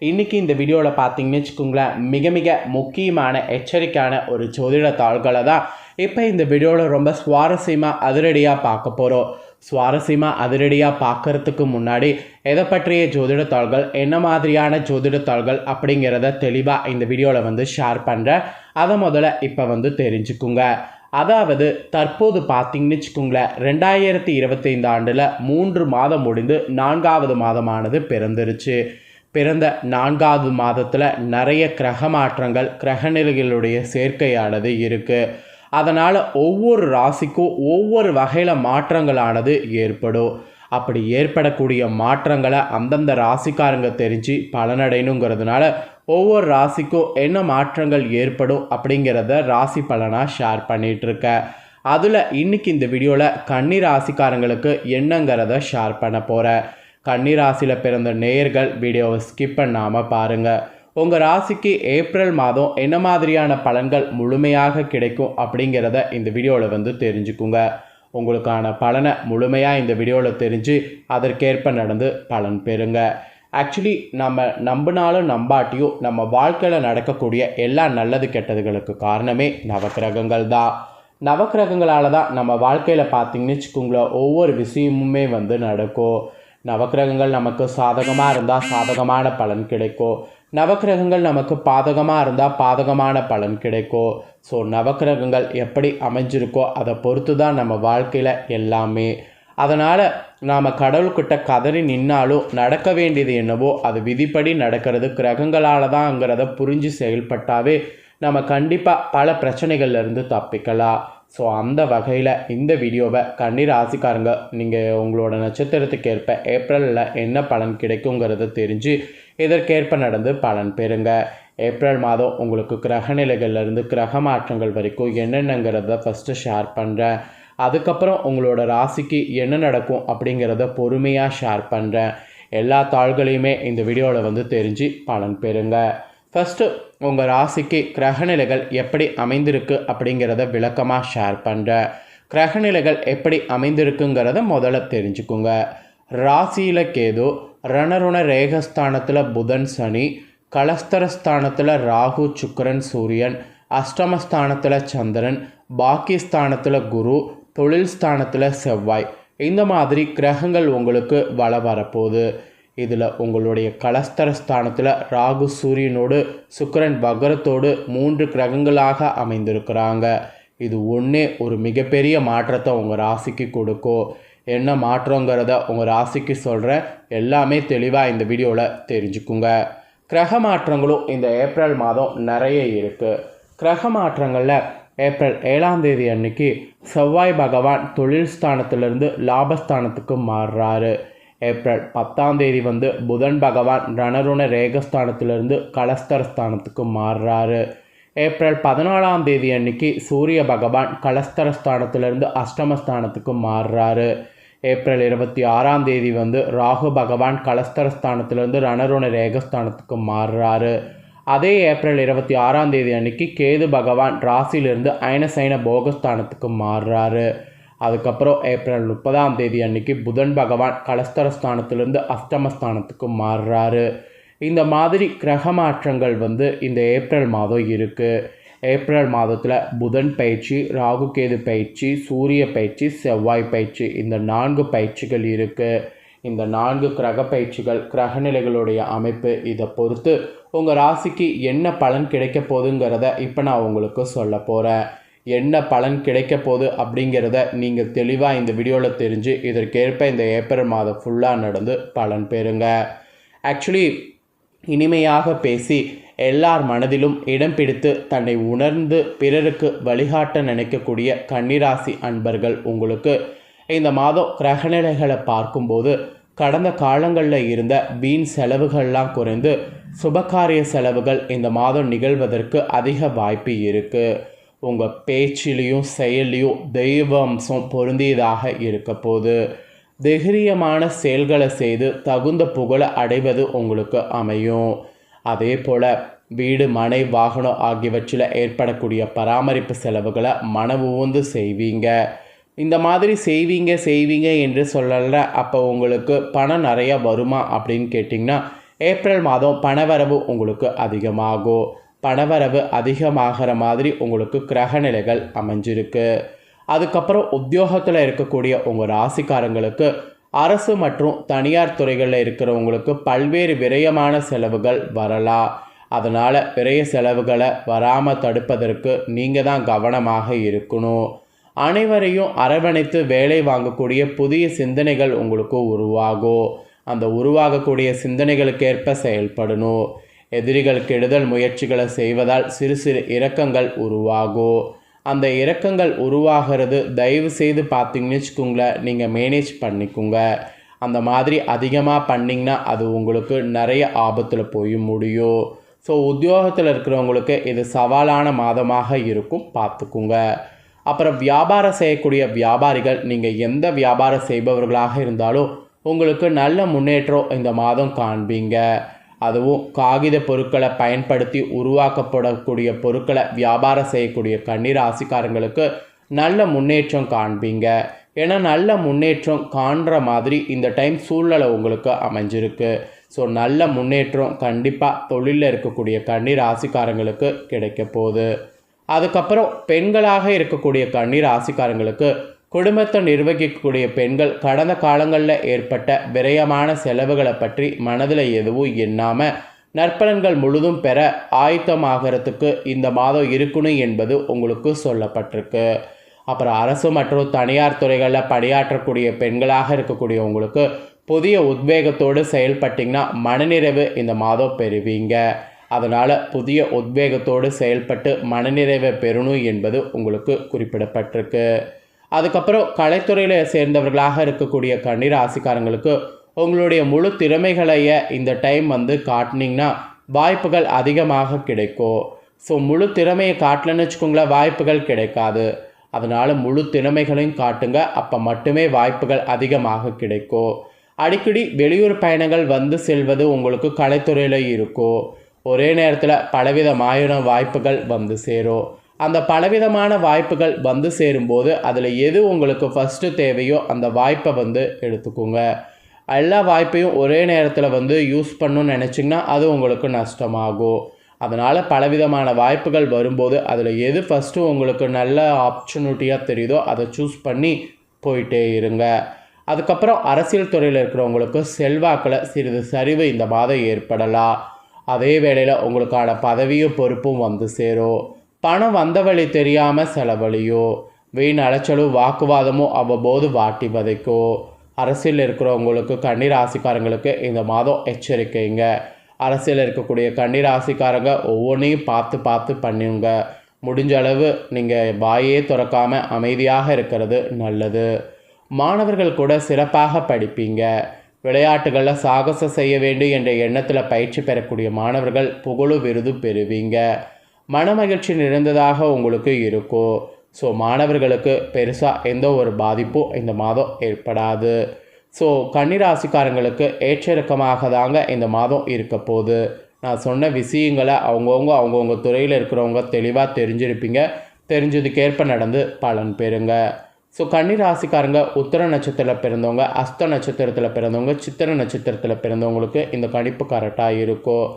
இன்றைக்கி இந்த வீடியோவில் பார்த்தீங்கன்னு வச்சுக்கோங்களேன், மிக மிக முக்கியமான எச்சரிக்கையான ஒரு ஜோதிட தாள்களை தான் இப்போ இந்த வீடியோவில் ரொம்ப சுவாரஸ்யமாக அதிரடியாக பார்க்க போகிறோம். சுவாரஸ்யமாக அதிரடியாக பார்க்குறதுக்கு முன்னாடி எதை பற்றிய ஜோதிட தாள்கள், என்ன மாதிரியான ஜோதிட தாள்கள் அப்படிங்கிறத தெளிவாக இந்த வீடியோவில் ஷேர் பண்ணுறேன். அதை முதல்ல இப்போ தெரிஞ்சுக்குங்க. அதாவது தற்போது பார்த்தீங்கன்னு வச்சுக்கோங்களேன், 2025 ஆண்டில் 3 மாதம் முடிந்து 4வது மாதமானது பிறந்துருச்சு. பிறந்த 4வது மாதத்தில் நிறைய கிரக மாற்றங்கள், கிரகநிலைகளுடைய சேர்க்கையானது இருக்குது. அதனால் ஒவ்வொரு ராசிக்கும் ஒவ்வொரு வகையில் மாற்றங்களானது ஏற்படும். அப்படி ஏற்படக்கூடிய மாற்றங்களை அந்தந்த ராசிக்காரங்க தெரிஞ்சு பலனடையணுங்கிறதுனால ஒவ்வொரு ராசிக்கும் என்ன மாற்றங்கள் ஏற்படும் அப்படிங்கிறத ராசி பலனாக ஷேர் பண்ணிகிட்ருக்கேன். அதில் இன்றைக்கி இந்த வீடியோவில் கன்னி ராசிக்காரங்களுக்கு என்னங்கிறத ஷேர் பண்ண போகிறேன். கன்னி ராசியில் பிறந்த நேயர்கள் வீடியோவை ஸ்கிப் பண்ணாமல் பாருங்கள். உங்கள் ராசிக்கு ஏப்ரல் மாதம் என்ன மாதிரியான பலன்கள் முழுமையாக கிடைக்கும் அப்படிங்கிறத இந்த வீடியோவில் தெரிஞ்சுக்குங்க. உங்களுக்கான பலனை முழுமையாக இந்த வீடியோவில் தெரிஞ்சு அதற்கேற்ப நடந்து பலன் பெறுங்க. ஆக்சுவலி நம்ம நம்பினாலும் நம்பாட்டியும் நம்ம வாழ்க்கையில் நடக்கக்கூடிய எல்லா நல்லது கெட்டதுகளுக்கு காரணமே நவக்கிரகங்கள் தான். நவக்கிரகங்களால் தான் நம்ம வாழ்க்கையில் பார்த்திங்கன்னு வச்சுக்கோங்களேன், ஒவ்வொரு விஷயமுமே நடக்கும். நவக்கிரகங்கள் நமக்கு சாதகமாக இருந்தால் சாதகமான பலன் கிடைக்கும். நவக்கிரகங்கள் நமக்கு பாதகமாக இருந்தால் பாதகமான பலன் கிடைக்கும். ஸோ நவக்கிரகங்கள் எப்படி அமைஞ்சிருக்கோ அதை பொறுத்து தான் நம்ம வாழ்க்கையில் எல்லாமே. அதனால் நாம் கடவுள்கிட்ட கதறி நின்னாலும் நடக்க வேண்டியது என்னவோ அது விதிப்படி நடக்கிறது கிரகங்களால் தான்ங்கிறத புரிஞ்சு செயல்பட்டாவே நம்ம கண்டிப்பாக பல பிரச்சனைகள்லேருந்து தப்பிக்கலாம். ஸோ அந்த வகையில் இந்த வீடியோவை கன்னி ராசிக்காரங்க நீங்கள் உங்களோட நட்சத்திரத்துக்கு ஏற்ப ஏப்ரலில் என்ன பலன் கிடைக்குங்கிறத தெரிஞ்சு இதற்கேற்ப நடந்து பலன் பெறுங்க. ஏப்ரல் மாதம் உங்களுக்கு கிரகநிலைகள்லேருந்து கிரக மாற்றங்கள் வரைக்கும் என்னென்னங்கிறத ஃபஸ்ட்டு ஷேர் பண்ணுறேன். அதுக்கப்புறம் உங்களோட ராசிக்கு என்ன நடக்கும் அப்படிங்கிறத பொறுமையாக ஷேர் பண்ணுறேன். எல்லா தாள்களையுமே இந்த வீடியோவில் தெரிஞ்சு பலன் பெறுங்க. ஃபஸ்ட்டு உங்கள் ராசிக்கு கிரகநிலைகள் எப்படி அமைந்திருக்கு அப்படிங்கிறத விளக்கமாக ஷேர் பண்ணுறேன். கிரகநிலைகள் எப்படி அமைந்திருக்குங்கிறத முதல்ல தெரிஞ்சுக்குங்க. ராசியில் கேது, ரணருண ரேகஸ்தானத்தில் புதன் சனி, கலஸ்தரஸ்தானத்தில் ராகு சுக்கிரன் சூரியன், அஷ்டமஸ்தானத்தில் சந்திரன், பாக்கியஸ்தானத்தில் குரு, தொழில் ஸ்தானத்தில் செவ்வாய். இந்த மாதிரி கிரகங்கள் உங்களுக்கு வரப்போகுது. இதில் உங்களுடைய கலஸ்தரஸ்தானத்தில் ராகு சூரியனோடு சுக்கிரன் வக்ரத்தோடு 3 கிரகங்களாக அமைந்திருக்கிறாங்க. இது ஒன்றே ஒரு மிகப்பெரிய மாற்றத்தை உங்கள் ராசிக்கு கொடுக்கும். என்ன மாற்றங்கிறத உங்கள் ராசிக்கு சொல்கிறேன். எல்லாமே தெளிவாக இந்த வீடியோவில் தெரிஞ்சுக்குங்க. கிரக மாற்றங்களும் இந்த ஏப்ரல் மாதம் நிறைய இருக்குது. கிரக மாற்றங்களில் ஏப்ரல் 7ஆம் தேதி அன்னைக்கு செவ்வாய் பகவான் தொழில் ஸ்தானத்திலிருந்து லாபஸ்தானத்துக்கு மாறுறாரு. ஏப்ரல் 10ஆம் தேதி புதன் பகவான் ரணருண ரேகஸ்தானத்திலிருந்து கலஸ்தரஸ்தானத்துக்கு மாறுறாரு. ஏப்ரல் 14ஆம் தேதி அன்னைக்கு சூரிய பகவான் கலஸ்தரஸ்தானத்திலிருந்து அஷ்டமஸ்தானத்துக்கு மாறுறாரு. ஏப்ரல் 26ஆம் தேதி ராகு பகவான் கலஸ்தரஸ்தானத்திலிருந்து ரணருண ரேகஸ்தானத்துக்கு மாறுறாரு. அதே ஏப்ரல் 26ஆம் தேதி அன்னைக்கு கேது பகவான் ராசியிலிருந்து அயனசைன போகஸ்தானத்துக்கு மாறுறாரு. அதுக்கப்புறம் ஏப்ரல் 30ஆம் தேதி அன்னைக்கு புதன் பகவான் கலஸ்தரஸ்தானத்திலிருந்து அஷ்டமஸ்தானத்துக்கு மாறுறாரு. இந்த மாதிரி கிரக மாற்றங்கள் இந்த ஏப்ரல் மாதம் இருக்குது. ஏப்ரல் மாதத்தில் புதன் பயிற்சி, ராகு கேது பயிற்சி, சூரிய பயிற்சி, செவ்வாய் பயிற்சி, இந்த 4 பயிற்சிகள் இருக்குது. இந்த 4 கிரக பயிற்சிகள், கிரகநிலைகளுடைய அமைப்பு, இதை பொறுத்து உங்கள் ராசிக்கு என்ன பலன் கிடைக்க போகுதுங்கிறத இப்போ நான் உங்களுக்கு சொல்ல போகிறேன். என்ன பலன் கிடைக்க போகுது அப்படிங்கிறத நீங்கள் தெளிவாக இந்த வீடியோவில் தெரிஞ்சு இதற்கேற்ப இந்த ஏப்ரல் மாதம் ஃபுல்லாக நடந்து பலன் பெறுங்க. ஆக்சுவலி இனிமையாக பேசி எல்லார் மனதிலும் இடம் பிடித்து தன்னை உணர்ந்து பிறருக்கு வழிகாட்ட நினைக்கக்கூடிய கன்னிராசி அன்பர்கள் உங்களுக்கு இந்த மாதம் கிரகநிலைகளை பார்க்கும்போது கடந்த காலங்களில் இருந்த வீண் செலவுகள்லாம் குறைந்து சுபகாரிய செலவுகள் இந்த மாதம் நிகழ்வதற்கு அதிக வாய்ப்பு இருக்குது. உங்கள் பேச்சிலையும் செயலையும் தெய்வ அம்சம் பொருந்தியதாக இருக்க போது. தைரியமான செயல்களை செய்து தகுந்த புகழை அடைவது உங்களுக்கு அமையும். அதே போல் வீடு, மனை, வாகனம் ஆகியவற்றில் ஏற்படக்கூடிய பராமரிப்பு செலவுகளை மனவுந்து செய்வீங்க. இந்த மாதிரி செய்வீங்க என்று சொல்லல. அப்போ உங்களுக்கு பணம் நிறையா வருமா அப்படின்னு கேட்டிங்கன்னா ஏப்ரல் மாதம் பணவரவு உங்களுக்கு அதிகமாகும். பணவரவு அதிகமாகிற மாதிரி உங்களுக்கு கிரகநிலைகள் அமைஞ்சிருக்கு. அதுக்கப்புறம் உத்தியோகத்தில் இருக்கக்கூடிய உங்கள் ராசிக்காரங்களுக்கு அரசு மற்றும் தனியார் துறைகளில் இருக்கிறவங்களுக்கு பல்வேறு விரயமான செலவுகள் வரலாம். அதனால் விரய செலவுகளை வராமல் தடுப்பதற்கு நீங்கள் தான் கவனமாக இருக்கணும். அனைவரையும் அரவணைத்து வேலை வாங்கக்கூடிய புதிய சிந்தனைகள் உங்களுக்கு உருவாகும். அந்த உருவாகக்கூடிய சிந்தனைகளுக்கேற்ப செயல்படணும். எதிரிகள் கெடுதல் முயற்சிகளை செய்வதால் சிறு சிறு இரக்கங்கள் உருவாகும். அந்த இரக்கங்கள் உருவாகிறது தயவு செய்து பார்த்தீங்கன்னு வச்சுக்கோங்களேன், நீங்கள் மேனேஜ் பண்ணிக்கோங்க. அந்த மாதிரி அதிகமாக பண்ணிங்கன்னா அது உங்களுக்கு நிறைய ஆபத்தில் போய் முடியும். ஸோ உத்தியோகத்தில் இருக்கிறவங்களுக்கு இது சவாலான மாதமாக இருக்கும், பார்த்துக்குங்க. அப்புறம் வியாபாரம் செய்யக்கூடிய வியாபாரிகள், நீங்கள் எந்த வியாபாரம் செய்பவர்களாக இருந்தாலும் உங்களுக்கு நல்ல முன்னேற்றம் இந்த மாதம் காண்பீங்க. அதுவும் காகித பொருட்களை பயன்படுத்தி உருவாக்கப்படக்கூடிய பொருட்களை வியாபாரம் செய்யக்கூடிய கன்னிராசிக்காரங்களுக்கு நல்ல முன்னேற்றம் காண்பீங்க. ஏன்னா நல்ல முன்னேற்றம் காண்ற மாதிரி இந்த டைம் சூழ்நிலை உங்களுக்கு அமைஞ்சிருக்கு. ஸோ நல்ல முன்னேற்றம் கண்டிப்பாக தொழிலில் இருக்கக்கூடிய கன்னிராசிக்காரங்களுக்கு கிடைக்க போகுது. அதுக்கப்புறம் பெண்களாக இருக்கக்கூடிய கன்னிராசிக்காரங்களுக்கு குடும்பத்தை நிர்வகிக்கக்கூடிய பெண்கள் கடந்த காலங்களில் ஏற்பட்ட விரயமான செலவுகளை பற்றி மனதில் எதுவும் எண்ணாமல் நற்பலன்கள் முழுதும் பெற ஆயத்தமாகறதுக்கு இந்த மாதம் இருக்கணும் என்பது உங்களுக்கு சொல்லப்பட்டிருக்கு. அப்புறம் அரசு மற்றும் தனியார் துறைகளில் பணியாற்றக்கூடிய பெண்களாக இருக்கக்கூடிய உங்களுக்கு புதிய உத்வேகத்தோடு செயல்பட்டிங்கன்னா மனநிறைவு இந்த மாதம் பெறுவீங்க. அதனால் புதிய உத்வேகத்தோடு செயல்பட்டு மனநிறைவை பெறணும் என்பது உங்களுக்கு குறிப்பிடப்பட்டிருக்கு. அதுக்கப்புறம் கலைத்துறையில் சேர்ந்தவர்களாக இருக்கக்கூடிய கன்னிராசிக்காரங்களுக்கு உங்களுடைய முழு திறமைகளைய இந்த டைம் காட்டினீங்கன்னா வாய்ப்புகள் அதிகமாக கிடைக்கும். ஸோ முழு திறமையை காட்டலன்னு வச்சுக்கோங்களேன், வாய்ப்புகள் கிடைக்காது. அதனால் முழு திறமைகளையும் காட்டுங்க, அப்போ மட்டுமே வாய்ப்புகள் அதிகமாக கிடைக்கும். அடிக்கடி வெளியூர் பயணங்கள் செல்வது உங்களுக்கு கலைத்துறையில் இருக்கும். ஒரே நேரத்தில் பலவிதமான வாய்ப்புகள் சேரும். அந்த பலவிதமான வாய்ப்புகள் சேரும்போது அதில் எது உங்களுக்கு ஃபஸ்ட்டு தேவையோ அந்த வாய்ப்பை எடுத்துக்கோங்க. எல்லா வாய்ப்பையும் ஒரே நேரத்தில் யூஸ் பண்ணணும்னு நினச்சிங்கன்னா அது உங்களுக்கு நஷ்டமாகும். அதனால் பலவிதமான வாய்ப்புகள் வரும்போது அதில் எது ஃபஸ்ட்டு உங்களுக்கு நல்ல ஆப்பர்ச்சுனிட்டியாக தெரியுதோ அதை சூஸ் பண்ணி போயிட்டே இருங்க. அதுக்கப்புறம் அரசியல் துறையில் இருக்கிறவங்களுக்கு செல்வாக்கில் சிறிது சரிவு இந்த மாதம் ஏற்படலாம். அதே வேளையில் உங்களுக்கான பதவியும் பொறுப்பும் சேரும். பணம் வந்த வழி தெரியாமல் செலவழியும். வீண் அலைச்சலும் வாக்குவாதமும் அவ்வப்போது வாட்டி வதைக்கும். அரசியல் இருக்கிறவங்களுக்கு கன்னிராசிக்காரங்களுக்கு இந்த மாதம் எச்சரிக்கைங்க. அரசியல் இருக்கக்கூடிய கன்னிராசிக்காரங்க ஒவ்வொன்றையும் பார்த்து பார்த்து பண்ணுங்க. முடிஞ்ச அளவு நீங்கள் வாயே திறக்காமல் அமைதியாக இருக்கிறது நல்லது. மாணவர்கள் கூட சிறப்பாக படிப்பீங்க. விளையாட்டுகளில் சாகசம் செய்ய வேண்டும் என்ற எண்ணத்தில் பயிற்சி பெறக்கூடிய மாணவர்கள் புகழு விருது பெறுவீங்க. மனமகிழ்ச்சி நிறைந்ததாக உங்களுக்கு இருக்கும். ஸோ மாணவர்களுக்கு பெருசாக எந்த ஒரு பாதிப்பும் இந்த மாதம் ஏற்படாது. ஸோ கன்னிராசிக்காரங்களுக்கு ஏற்றிறக்கமாக தாங்க இந்த மாதம் இருக்க போகுது. நான் சொன்ன விஷயங்களை அவங்கவுங்க துறையில் இருக்கிறவங்க தெளிவாக தெரிஞ்சிருப்பீங்க. தெரிஞ்சதுக்கேற்ப நடந்து பலன் பெறுங்க. ஸோ கன்னிராசிக்காரங்க உத்திர நட்சத்திரத்தில் பிறந்தவங்க, அஸ்த நட்சத்திரத்தில் பிறந்தவங்க, சித்திர நட்சத்திரத்தில் பிறந்தவங்களுக்கு இந்த கணிப்பு கரெக்டாக இருக்கும்.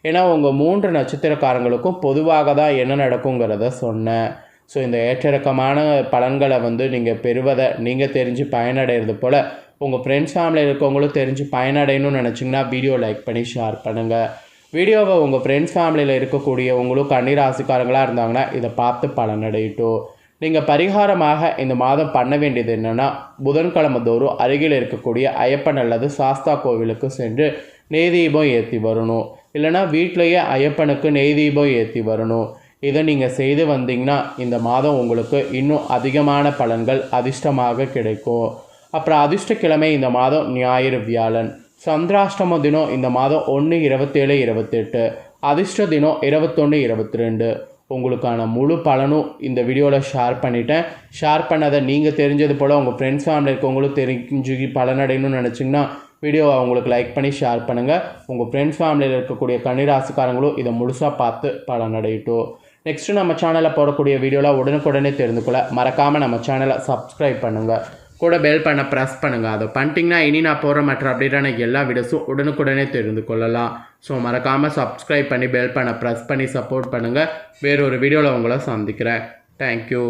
ஏன்னா உங்கள் 3 நட்சத்திரக்காரங்களுக்கும் பொதுவாக தான் என்ன நடக்குங்கிறத சொன்னேன். ஸோ இந்த ஏற்றிறக்கமான பலன்களை நீங்கள் பெறுவதை நீங்கள் தெரிஞ்சு பயனடைகிறது போல் உங்கள் ஃப்ரெண்ட்ஸ் ஃபேமிலியில் இருக்கவங்களும் தெரிஞ்சு பயனடையணும்னு நினச்சிங்கன்னா வீடியோ லைக் பண்ணி ஷேர் பண்ணுங்கள். வீடியோவை உங்கள் ஃப்ரெண்ட்ஸ் ஃபேமிலியில் இருக்கக்கூடியவங்களும் கன்னிராசிக்காரங்களாக இருந்தாங்கன்னா இதை பார்த்து பலனடையட்டும். நீங்கள் பரிகாரமாக இந்த மாதம் பண்ண வேண்டியது என்னென்னா, புதன்கிழமை தோறும் அருகில் இருக்கக்கூடிய ஐயப்பன் அல்லது சாஸ்தா கோவிலுக்கு சென்று நெய் தீபம் ஏற்றி வரணும். இல்லைனா வீட்டிலையே ஐயப்பனுக்கு நெய் தீபம் ஏற்றி வரணும். இதை நீங்கள் செய்து வந்தீங்கன்னா இந்த மாதம் உங்களுக்கு இன்னும் அதிகமான பலன்கள் அதிர்ஷ்டமாக கிடைக்கும். அப்புறம் அதிர்ஷ்டக்கிழமை இந்த மாதம் ஞாயிறு, வியாழன். சந்திராஷ்டம தினம் இந்த மாதம் 1, 27, 28. அதிர்ஷ்ட தினம் 21, 22. உங்களுக்கான முழு பலனும் இந்த வீடியோவில் ஷேர் பண்ணிட்டேன். ஷேர் பண்ணதை நீங்கள் தெரிஞ்சது போல் உங்கள் ஃப்ரெண்ட்ஸ் ஃபேமிலி இருக்கவங்களும் தெரிஞ்சு பலனடையணும்னு நினச்சிங்கன்னா வீடியோவை அவங்களுக்கு லைக் பண்ணி ஷேர் பண்ணுங்கள். உங்கள் ஃப்ரெண்ட்ஸ் ஃபேமிலியில் இருக்கக்கூடிய கன்னிராசிக்காரங்களும் இதை முழுசாக பார்த்து பலனடையட்டும். நெக்ஸ்ட்டு நம்ம சேனலில் போடக்கூடிய வீடியோவில் உடனுக்குடனே தெரிந்து கொள்ள மறக்காமல் நம்ம சேனலை சப்ஸ்கிரைப் பண்ணுங்கள். கூட பெல் பண்ண ப்ரெஸ் பண்ணுங்கள். அதை பண்ணிட்டீங்கன்னா இனி நான் போகிற மற்ற அப்டேட்டான எல்லா வீடியோஸும் உடனுக்குடனே தெரிந்து கொள்ளலாம். ஸோ மறக்காமல் சப்ஸ்கிரைப் பண்ணி பெல் பண்ண ப்ரெஸ் பண்ணி சப்போர்ட் பண்ணுங்கள். வேறொரு வீடியோவில் உங்களை சந்திக்கிறேன். தேங்க்யூ.